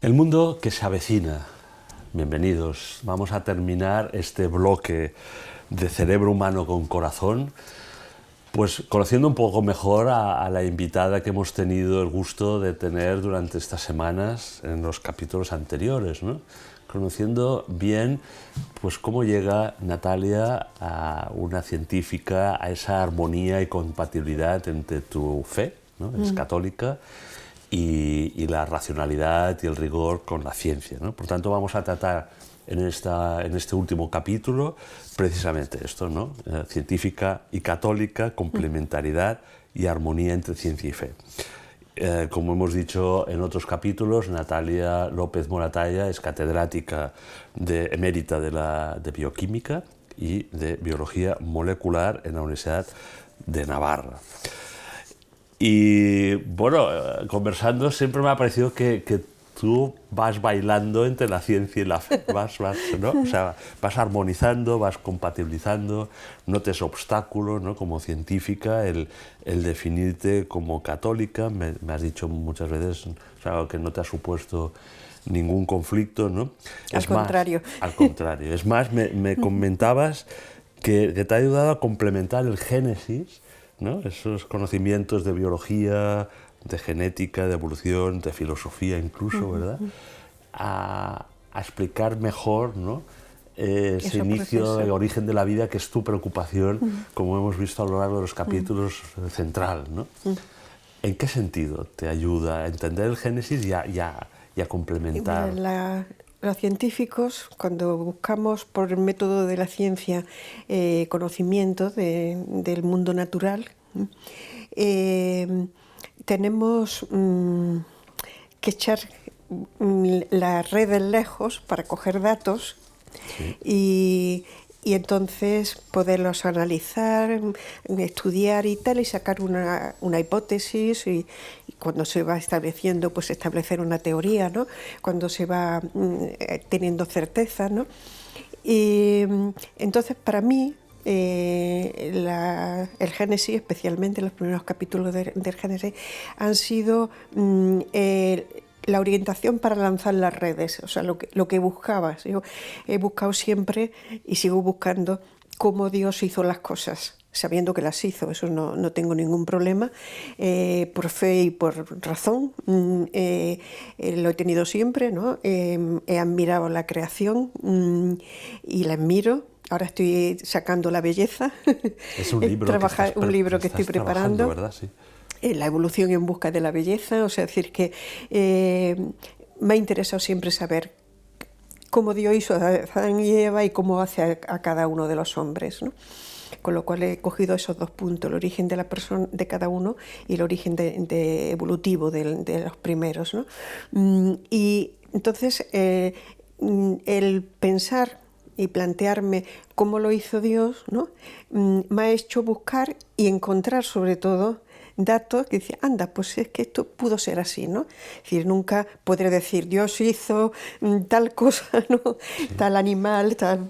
El mundo que se avecina. Bienvenidos. Vamos a terminar este bloque de cerebro humano con corazón, pues conociendo un poco mejor a la invitada que hemos tenido el gusto de tener durante estas semanas en los capítulos anteriores, ¿no? Conociendo bien pues cómo llega Natalia a una científica, a esa armonía y compatibilidad entre tu fe, ¿no? Es católica, y la racionalidad y el rigor con la ciencia, ¿no? Por tanto, vamos a tratar en este último capítulo precisamente esto, ¿no? Científica y católica, complementariedad y armonía entre ciencia y fe. Como hemos dicho en otros capítulos, Natalia López Moratalla es catedrática emérita de bioquímica y de biología molecular en la Universidad de Navarra. Y bueno, conversando siempre me ha parecido que tú vas bailando entre la ciencia y la fe, ¿no? O sea, vas armonizando, vas compatibilizando, no te es obstáculo, ¿no? Como científica el definirte como católica. Me has dicho muchas veces, o sea, que no te ha supuesto ningún conflicto, ¿no? Al contrario. Al contrario. Es más, me comentabas que te ha ayudado a complementar el Génesis, ¿no? Esos conocimientos de biología, de genética, de evolución, de filosofía incluso, ¿verdad? A explicar mejor, ¿no? Ese inicio, el origen de la vida, que es tu preocupación, como hemos visto a lo largo de los capítulos, central, ¿no? ¿En qué sentido te ayuda a entender el Génesis y a complementar? Los científicos, cuando buscamos por el método de la ciencia conocimiento del mundo natural, tenemos que echar las redes lejos para coger datos, sí, y entonces poderlos analizar, estudiar y tal, y sacar una hipótesis, y cuando se va estableciendo, pues establecer una teoría, ¿no? Cuando se va teniendo certeza, ¿no? Y entonces, para mí, el Génesis, especialmente los primeros capítulos del Génesis, han sido la orientación para lanzar las redes, o sea, lo que buscabas. Yo he buscado siempre y sigo buscando cómo Dios hizo las cosas, sabiendo que las hizo, eso no tengo ningún problema, por fe y por razón, lo he tenido siempre, ¿no? He admirado la creación y la admiro. Ahora estoy sacando La belleza, Es un libro, un libro que estoy preparando, ¿verdad? Sí. La evolución en busca de la belleza, o sea, decir que me ha interesado siempre saber cómo Dios hizo a Adán y Eva y cómo hace a cada uno de los hombres, ¿no? Con lo cual he cogido esos dos puntos, el origen de la persona, de cada uno, y el origen evolutivo de los primeros, ¿no? Y entonces el pensar y plantearme cómo lo hizo Dios, ¿no? Me ha hecho buscar y encontrar, sobre todo, datos que decían, anda, pues es que esto pudo ser así, ¿no? Es decir, nunca podré decir, Dios hizo tal cosa, ¿no? Sí. Tal animal, tal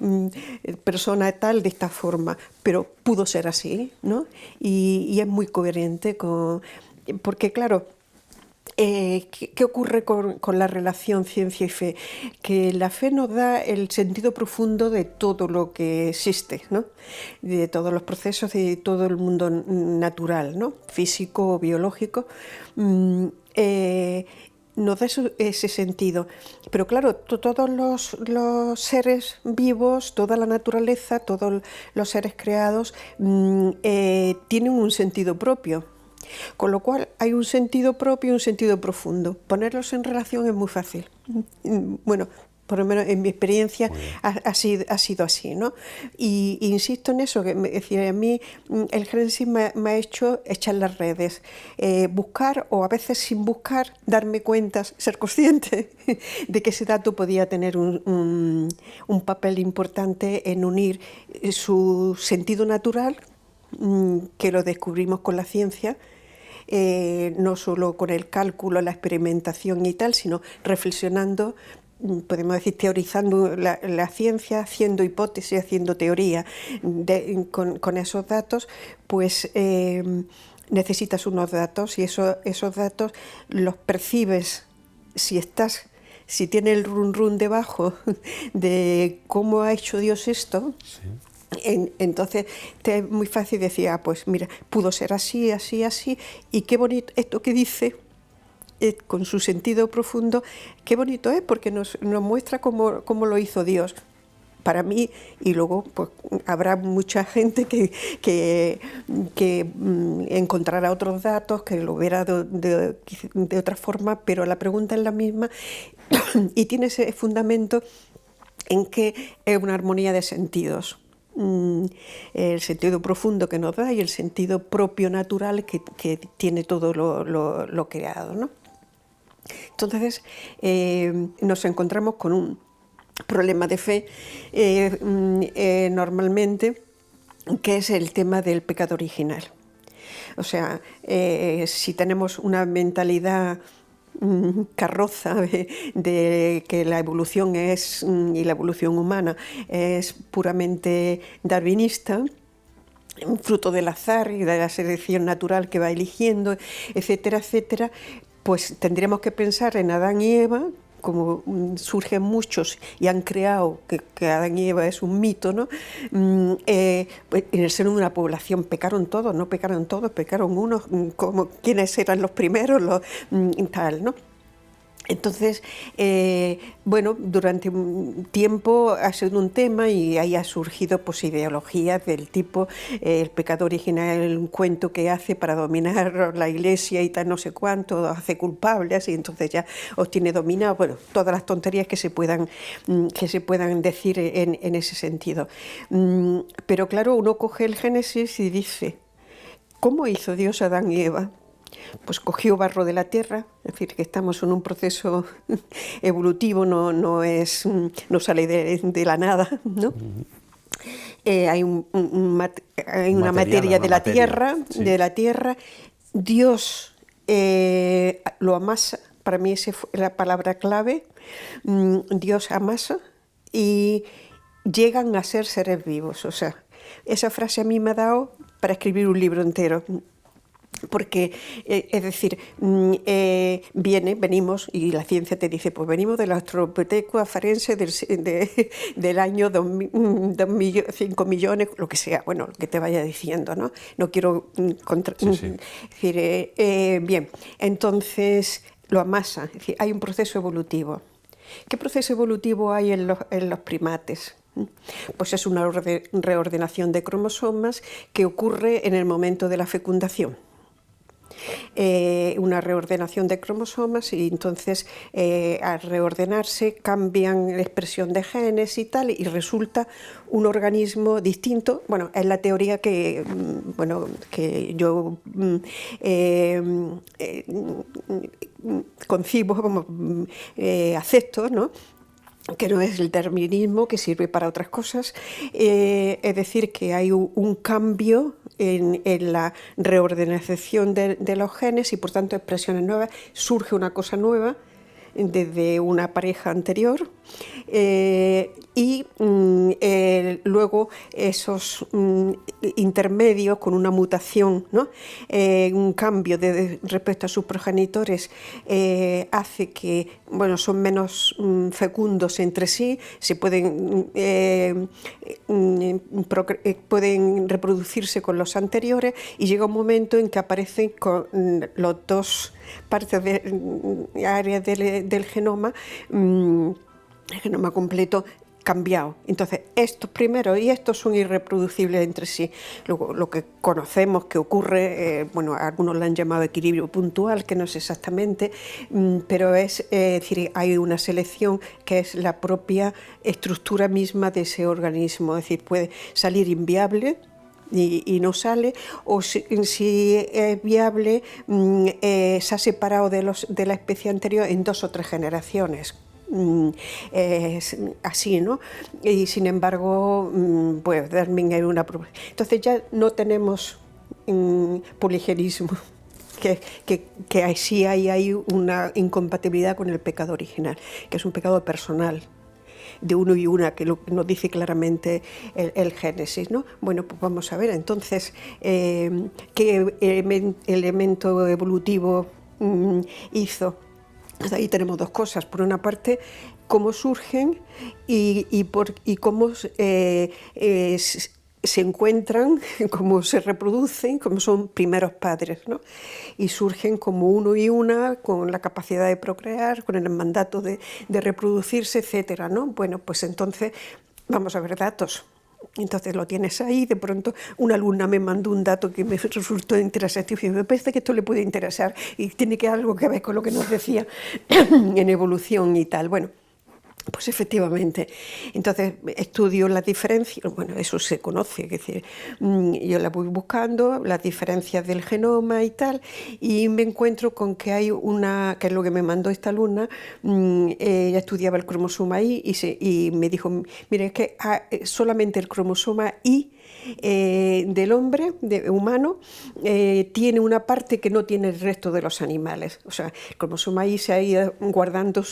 persona, tal, de esta forma, pero pudo ser así, ¿no? Y es muy coherente porque, claro, ¿qué ocurre con la relación ciencia y fe? Que la fe nos da el sentido profundo de todo lo que existe, ¿no? De todos los procesos y de todo el mundo natural, ¿no? Físico o biológico. Nos da ese sentido. Pero claro, todos los seres vivos, toda la naturaleza, todos los seres creados tienen un sentido propio. Con lo cual hay un sentido propio y un sentido profundo. Ponerlos en relación es muy fácil. Bueno, por lo menos en mi experiencia ha sido así, ¿no? Y insisto en eso, que a mí el Génesis me ha hecho echar las redes, buscar, o a veces sin buscar, darme cuenta, ser consciente de que ese dato podía tener un papel importante en unir su sentido natural, que lo descubrimos con la ciencia, no solo con el cálculo, la experimentación y tal, sino reflexionando, podemos decir, teorizando la ciencia, haciendo hipótesis, haciendo teoría con esos datos, pues necesitas unos datos, y esos datos los percibes si estás si tiene el run run debajo de cómo ha hecho Dios esto, Sí. entonces te es muy fácil decir, pues mira, pudo ser así, así, así, y qué bonito esto que dice, con su sentido profundo, qué bonito es, porque nos muestra cómo lo hizo Dios. Para mí, y luego pues, habrá mucha gente que encontrará otros datos, que lo verá de otra forma, pero la pregunta es la misma y tiene ese fundamento en que es una armonía de sentidos. El sentido profundo que nos da y el sentido propio natural que tiene todo lo creado, ¿no? Entonces nos encontramos con un problema de fe normalmente, que es el tema del pecado original. O sea, si tenemos una mentalidad carroza de que la evolución y la evolución humana es puramente darwinista, fruto del azar y de la selección natural que va eligiendo, etcétera, etcétera, pues tendríamos que pensar en Adán y Eva, como surgen muchos y han creado que Adán y Eva es un mito, ¿no? Pues en el seno de una población pecaron todos, no pecaron todos, pecaron unos, como quiénes eran los primeros, tal, ¿no? Entonces, bueno, durante un tiempo ha sido un tema y ahí ha surgido pues, ideologías del tipo el pecado original, un cuento que hace para dominar la iglesia y tal no sé cuánto, hace culpables y entonces ya os tiene dominado, bueno, todas las tonterías que se puedan decir en ese sentido. Pero claro, uno coge el Génesis y dice, ¿cómo hizo Dios a Adán y Eva? Pues cogió barro de la tierra, es decir, que estamos en un proceso evolutivo, no sale de la nada, ¿no? Hay una materia de la tierra, sí. de la tierra. Dios lo amasa, para mí esa fue la palabra clave. Dios amasa y llegan a ser seres vivos. O sea, esa frase a mí me ha dado para escribir un libro entero. Porque, es decir, venimos, y la ciencia te dice, pues venimos del Australopithecus afarense del año 5 millones, lo que sea, bueno, lo que te vaya diciendo, ¿no? No quiero decir, bien, entonces lo amasa, es decir, hay un proceso evolutivo. ¿Qué proceso evolutivo hay en los primates? Pues es una reordenación de cromosomas que ocurre en el momento de la fecundación. Una reordenación de cromosomas y entonces al reordenarse cambian la expresión de genes y tal y resulta un organismo distinto. Bueno, es la teoría que yo concibo, como acepto, ¿no? Que no es el darwinismo, que sirve para otras cosas, es decir, que hay un cambio en la reorganización de los genes y por tanto expresiones nuevas, surge una cosa nueva desde una pareja anterior y luego esos intermedios con una mutación, ¿no? Un cambio respecto a sus progenitores hace que son menos fecundos entre sí, se pueden reproducirse con los anteriores y llega un momento en que aparecen con los dos partes áreas del genoma, el genoma completo cambiado. Entonces, estos primeros y estos son irreproducibles entre sí. Luego, lo que conocemos que ocurre, algunos lo han llamado equilibrio puntual, que no es exactamente, pero es decir, hay una selección que es la propia estructura misma de ese organismo. Es decir, puede salir inviable y no sale, o si es viable, se ha separado de la especie anterior en 2 o 3 generaciones. Es así, ¿no? Y sin embargo, pues Darwin hay una... Entonces ya no tenemos poligenismo, que sí hay una incompatibilidad con el pecado original, que es un pecado personal de uno y una, que nos dice claramente el Génesis, ¿no? Bueno, pues vamos a ver, entonces, ¿qué elemento evolutivo hizo Ahí tenemos dos cosas. Por una parte, cómo surgen y cómo se encuentran, cómo se reproducen, cómo son primeros padres, ¿no? Y surgen como uno y una, con la capacidad de procrear, con el mandato de reproducirse, etcétera, ¿no? Bueno, pues entonces vamos a ver datos. Entonces lo tienes ahí, de pronto una alumna me mandó un dato que me resultó interesante y me parece que esto le puede interesar y tiene que algo que ver con lo que nos decía en evolución y tal. Bueno, pues efectivamente, entonces estudio las diferencias, bueno, eso se conoce, es decir, yo la voy buscando, las diferencias del genoma y tal, y me encuentro con que hay una, que es lo que me mandó esta alumna, ella estudiaba el cromosoma Y y me dijo, mire, es que solamente el cromosoma Y del hombre, humano, tiene una parte que no tiene el resto de los animales. O sea, el cromosoma Y se ha ido guardando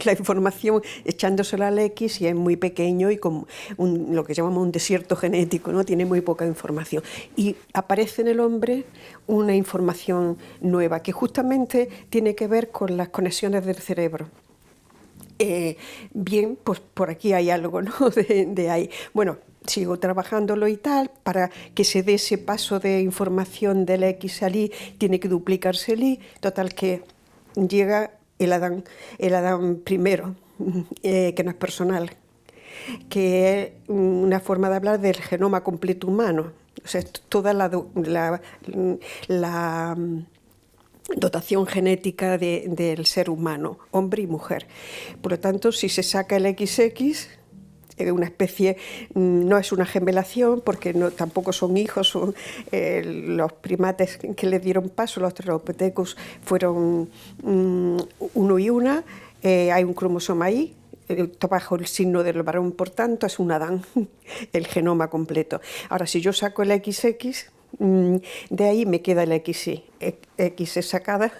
la información, echándosela al X y es muy pequeño y con lo que llamamos un desierto genético, ¿no? Tiene muy poca información. Y aparece en el hombre una información nueva que justamente tiene que ver con las conexiones del cerebro. Bien, pues por aquí hay algo, ¿no? de ahí. Bueno, sigo trabajándolo y tal, para que se dé ese paso de información del X al Y, tiene que duplicarse el Y, total que llega el Adán primero, que no es personal, que es una forma de hablar del genoma completo humano, o sea, toda la dotación genética del ser humano, hombre y mujer. Por lo tanto, si se saca el XX, una especie, no es una gemelación porque tampoco son hijos, son los primates que le dieron paso, los Australopithecus fueron uno y una, hay un cromosoma Y, bajo el signo del varón, por tanto es un Adán, el genoma completo. Ahora, si yo saco el XX, de ahí me queda el XY, X es sacada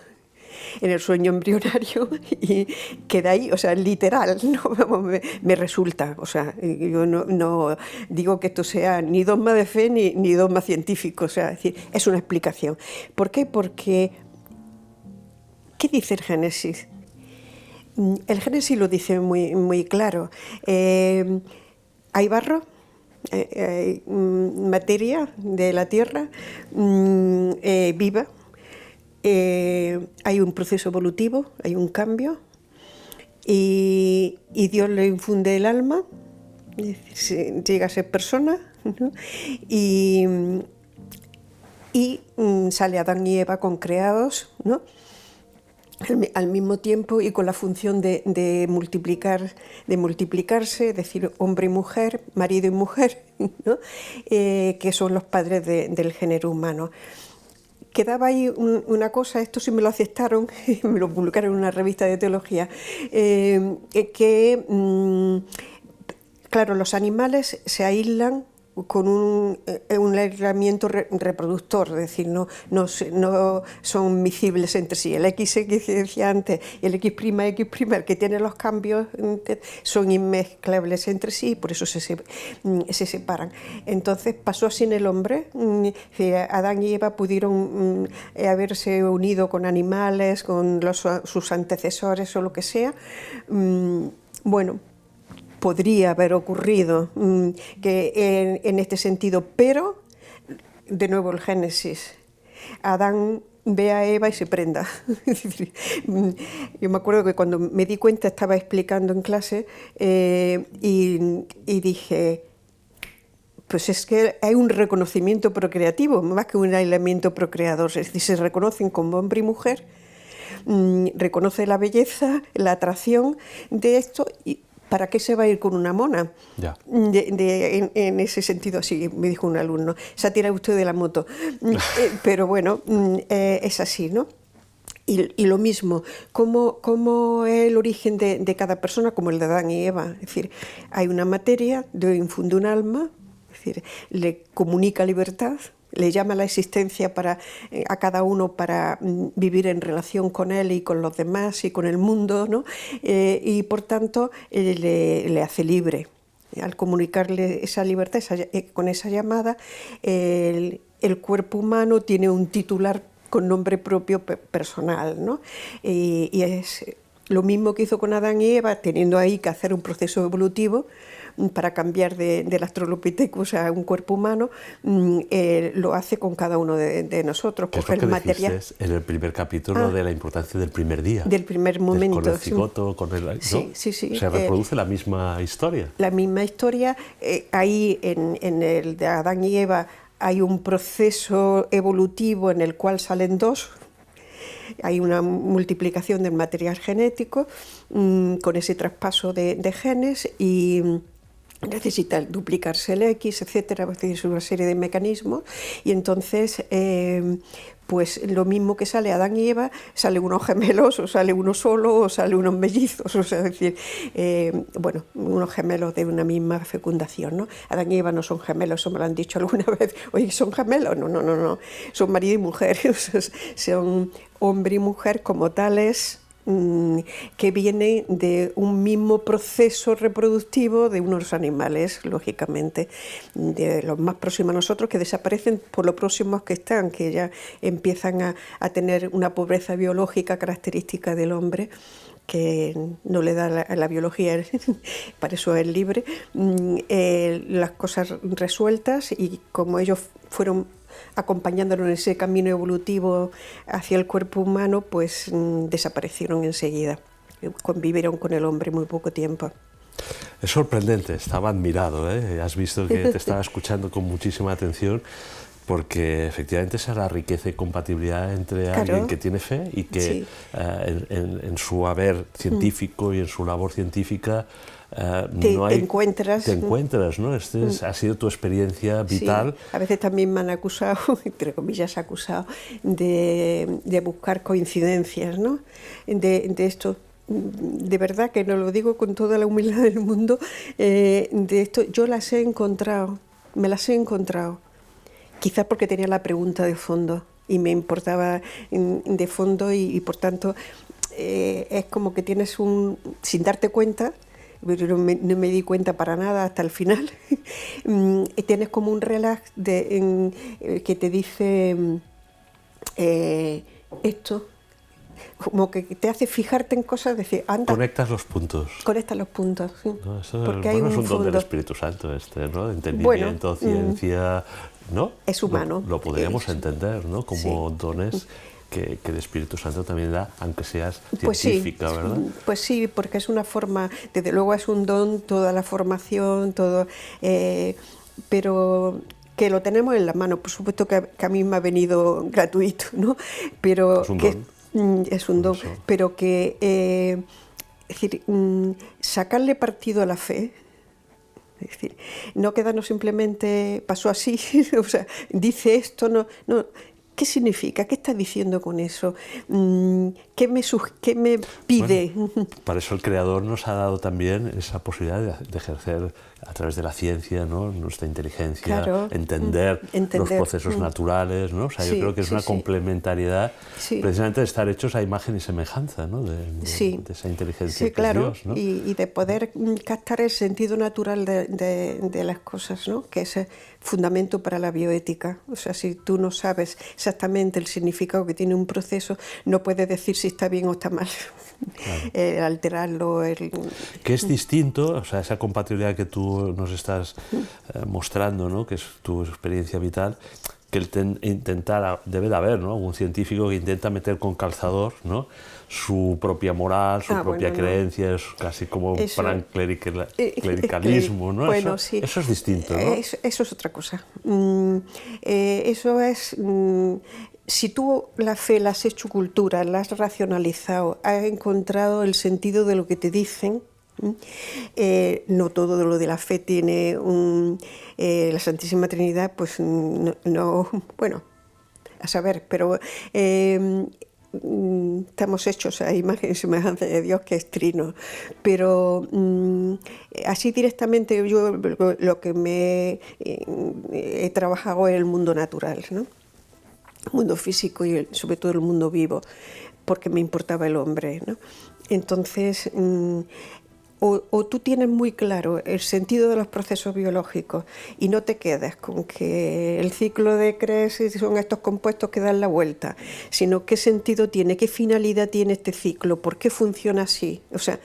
en el sueño embrionario y queda ahí, o sea, literal, ¿no? Vamos, me resulta, o sea, yo no digo que esto sea ni dogma de fe ni dogma científico, o sea, es decir, es una explicación. ¿Por qué? Porque, ¿qué dice el Génesis? El Génesis lo dice muy, muy claro. Hay barro, materia de la tierra viva, hay un proceso evolutivo, hay un cambio, y Dios le infunde el alma, llega a ser persona, ¿no? y sale Adán y Eva con creados, ¿no? Al mismo tiempo y con la función de multiplicarse, es decir, hombre y mujer, marido y mujer, ¿no? Que son los padres del género humano. Quedaba ahí una cosa, esto sí me lo aceptaron, me lo publicaron en una revista de teología, claro, los animales se aíslan con un aislamiento reproductor, es decir, no son miscibles entre sí. El XX que decía antes y el X', el que tiene los cambios, son inmezclables entre sí, por eso se separan. Entonces pasó así en el hombre. Adán y Eva pudieron haberse unido con animales, con sus antecesores o lo que sea. Bueno, podría haber ocurrido que en este sentido, pero de nuevo el Génesis, Adán ve a Eva y se prenda. Yo me acuerdo que cuando me di cuenta estaba explicando en clase y dije, pues es que hay un reconocimiento procreativo, más que un aislamiento procreador, es decir, se reconocen como hombre y mujer, reconoce la belleza, la atracción de esto. ¿Para qué se va a ir con una mona? Ya. En ese sentido, así me dijo un alumno, se ha tirado usted de la moto. Pero bueno, es así, ¿no? Y lo mismo, como el origen de cada persona, como el de Adán y Eva. Es decir, hay una materia, Dios infunde un alma, es decir, le comunica libertad, le llama a la existencia a cada uno para vivir en relación con él y con los demás y con el mundo, ¿no? Y por tanto le hace libre. Al comunicarle esa libertad, con esa llamada, el cuerpo humano tiene un titular con nombre propio personal, ¿no? Y es Lo mismo que hizo con Adán y Eva, teniendo ahí que hacer un proceso evolutivo para cambiar del Australopithecus a un cuerpo humano, lo hace con cada uno de nosotros. Que es lo que material en el primer capítulo de la importancia del primer día. Del primer momento. Con el cigoto, con el... ¿no? Sí. Se reproduce la misma historia. La misma historia. Ahí en el de Adán y Eva hay un proceso evolutivo en el cual salen dos. Hay una multiplicación del material genético con ese traspaso de genes y necesita duplicarse el X, etcétera, es una serie de mecanismos y entonces pues lo mismo que sale Adán y Eva, sale unos gemelos o sale uno solo o sale unos mellizos, o sea, es decir, bueno, unos gemelos de una misma fecundación, ¿no? Adán y Eva no son gemelos, eso me lo han dicho alguna vez, oye, ¿son gemelos? No, son marido y mujer, o sea, son hombre y mujer como tales, que viene de un mismo proceso reproductivo de unos animales, lógicamente, de los más próximos a nosotros, que desaparecen por lo próximos que están, que ya empiezan a tener una pobreza biológica característica del hombre, que no le da la biología, para eso es libre, las cosas resueltas, y como ellos fueron acompañándonos en ese camino evolutivo hacia el cuerpo humano, pues desaparecieron enseguida, convivieron con el hombre muy poco tiempo. Es sorprendente, estaba admirado, ¿eh? Has visto que te estaba escuchando con muchísima atención, porque efectivamente esa es la riqueza y compatibilidad entre alguien que tiene fe y que en su haber científico y en su labor científica te encuentras, ¿no? Ha sido tu experiencia vital. Sí. A veces también me han acusado, entre comillas acusado, de buscar coincidencias, ¿no? De esto. De verdad que no lo digo con toda la humildad del mundo, de esto yo las he encontrado, me las he encontrado. Quizás porque tenía la pregunta de fondo y me importaba de fondo y por tanto es como que tienes sin darte cuenta, pero no me di cuenta para nada hasta el final, tienes como un relax que te dice esto, como que te hace fijarte en cosas, decir, anda. Conectas los puntos. Conectas los puntos, sí. No, porque hay es un don del Espíritu Santo ¿no? Entendimiento, ciencia, ¿no? Es humano. Lo podríamos entender, ¿no? Como dones que el Espíritu Santo también da, aunque seas científica, ¿verdad? Pues sí, porque es una forma, desde luego es un don, toda la formación, todo, pero que lo tenemos en la mano. Por supuesto que a mí me ha venido gratuito, ¿no? Pero es un don. Es un don, pero que es decir, sacarle partido a la fe, es decir, no quedarnos simplemente pasó así, o sea, dice esto, no, ¿qué significa? ¿Qué está diciendo con eso? ¿Qué me pide? Bueno, para eso el Creador nos ha dado también esa posibilidad de ejercer a través de la ciencia, ¿no? Nuestra inteligencia, entender los procesos naturales, ¿no? O sea, yo creo que es una complementariedad precisamente de estar hechos a imagen y semejanza, ¿no? de esa inteligencia que es Dios, ¿no? Y de poder captar el sentido natural de las cosas, ¿no? Que es fundamento para la bioética. O sea, si tú no sabes exactamente el significado que tiene un proceso, no puedes decir si está bien o está mal. Claro. Alterarlo. Que es distinto, o sea, esa compatibilidad que tú nos estás mostrando, ¿no? Que es tu experiencia vital, que debe de haber, ¿no? Algún científico que intenta meter con calzador, ¿no? Su propia moral, su propia creencia, es casi como un plan clericalismo, ¿no? Bueno, eso es distinto, ¿no? Eso es otra cosa. Eso es... Si tú la fe la has hecho cultura, la has racionalizado, has encontrado el sentido de lo que te dicen, no todo lo de la fe tiene la Santísima Trinidad, pues no, bueno, a saber, pero estamos hechos a imagen y semejanza de Dios, que es trino, pero así directamente yo lo que he trabajado es el mundo natural, ¿no? El mundo físico y sobre todo el mundo vivo, porque me importaba el hombre, ¿no? Entonces o tú tienes muy claro el sentido de los procesos biológicos y no te quedas con que el ciclo de Krebs son estos compuestos que dan la vuelta, sino qué sentido tiene, qué finalidad tiene este ciclo, por qué funciona así. O sea,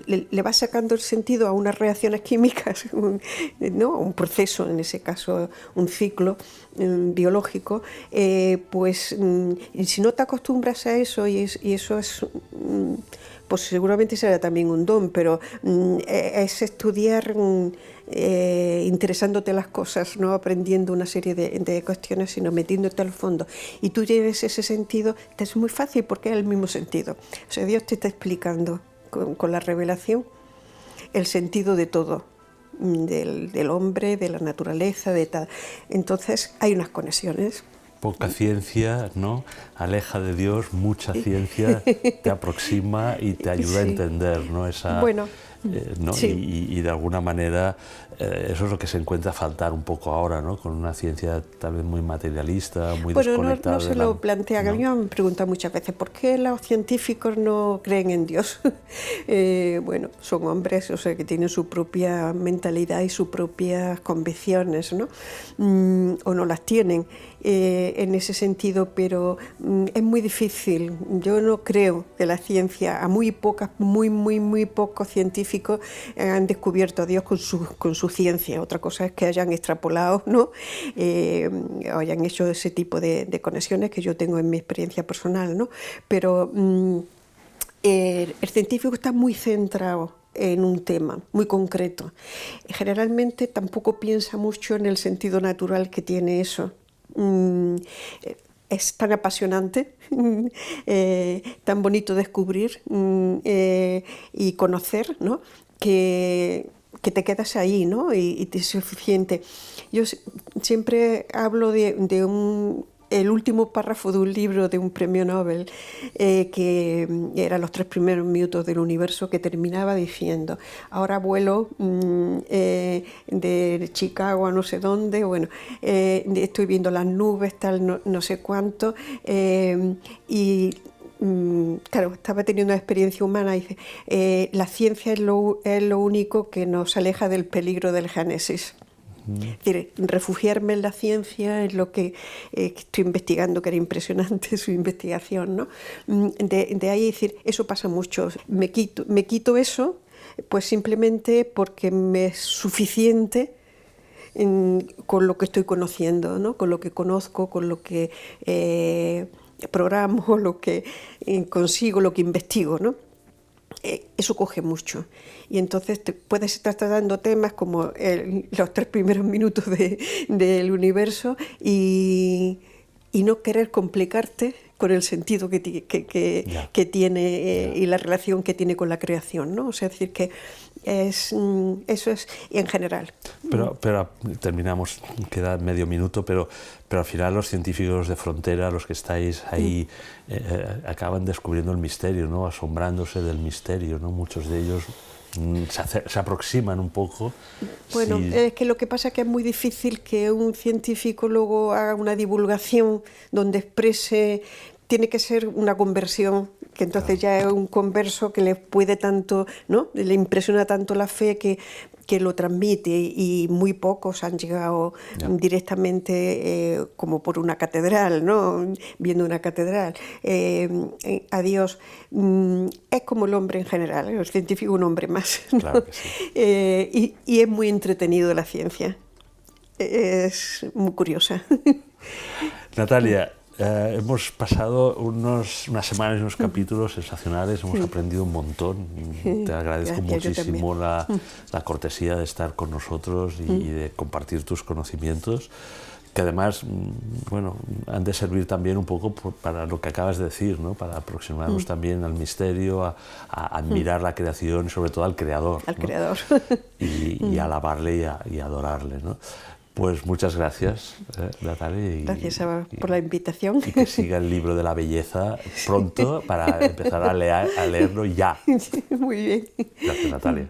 le vas sacando el sentido a unas reacciones químicas, ¿no? Un proceso, en ese caso un ciclo biológico, pues si no te acostumbras a eso, y eso es, pues seguramente será también un don, pero es estudiar interesándote las cosas, no aprendiendo una serie de cuestiones, sino metiéndote al fondo. Y tú tienes ese sentido, te es muy fácil porque es el mismo sentido. O sea, Dios te está explicando con la revelación el sentido de todo, del hombre, de la naturaleza, de tal. Entonces hay unas conexiones. Poca ciencia, ¿no? Aleja de Dios, mucha ciencia te aproxima y te ayuda a entender, ¿no? Esa, bueno, ¿no? sí. Y de alguna manera eso es lo que se encuentra faltar un poco ahora, ¿no? Con una ciencia tal vez muy materialista, muy desconectada. No se lo plantea. ¿No? A mí me han preguntado muchas veces ¿por qué los científicos no creen en Dios? Bueno, son hombres, o sea, que tienen su propia mentalidad y sus propias convicciones, ¿no? O no las tienen en ese sentido, pero es muy difícil. Yo no creo que la ciencia, a muy pocos científicos han descubierto a Dios con su ciencia. Otra cosa es que hayan extrapolado, ¿no? O hayan hecho ese tipo de conexiones que yo tengo en mi experiencia personal, ¿no? Pero el científico está muy centrado en un tema muy concreto. Generalmente tampoco piensa mucho en el sentido natural que tiene eso. Es tan apasionante, tan bonito descubrir y conocer, ¿no? que te quedas ahí, ¿no? y te es suficiente. Yo siempre hablo de el último párrafo de un libro de un premio Nobel, que era Los 3 primeros minutos del universo, que terminaba diciendo: ahora vuelo de Chicago a no sé dónde, bueno, estoy viendo las nubes, tal, no sé cuánto, y claro, estaba teniendo una experiencia humana y dice, la ciencia es lo único que nos aleja del peligro del génesis. Es decir, refugiarme en la ciencia es lo que estoy investigando, que era impresionante su investigación, ¿no? De ahí decir, eso pasa mucho. Me quito eso, pues simplemente porque me es suficiente con lo que estoy conociendo, ¿no? Con lo que conozco, con lo que programo, lo que consigo, lo que investigo, ¿no? Eso coge mucho. Y entonces puedes estar tratando temas como los 3 primeros minutos del universo y no querer complicarte con el sentido que tiene y la relación que tiene con la creación, ¿no? O sea, es decir, que eso es en general. Pero terminamos, queda medio minuto, pero al final los científicos de frontera, los que estáis ahí, acaban descubriendo el misterio, ¿no? Asombrándose del misterio, ¿no? Muchos de ellos se aproximan un poco. Bueno, es que lo que pasa es que es muy difícil que un científico luego haga una divulgación donde exprese. Tiene que ser una conversión, que entonces ya es un converso que le puede tanto, ¿no? Le impresiona tanto la fe que lo transmite, y muy pocos han llegado directamente como por una catedral, ¿no? Viendo una catedral, a Dios. Es como el hombre en general, el científico un hombre más, ¿no? Claro que sí. Y es muy entretenido la ciencia, es muy curiosa. Natalia, hemos pasado unas semanas y unos capítulos sensacionales, hemos aprendido un montón. Te agradezco muchísimo la cortesía de estar con nosotros y de compartir tus conocimientos, que además, bueno, han de servir también un poco para lo que acabas de decir, ¿no? Para aproximarnos también al misterio, a admirar la creación y sobre todo al Creador. Al ¿no? Creador. Y alabarle y adorarle, ¿no? Pues muchas gracias, Natalia. Gracias por la invitación. Y que siga el libro de la belleza pronto para empezar a leerlo ya. Muy bien. Gracias, Natalia.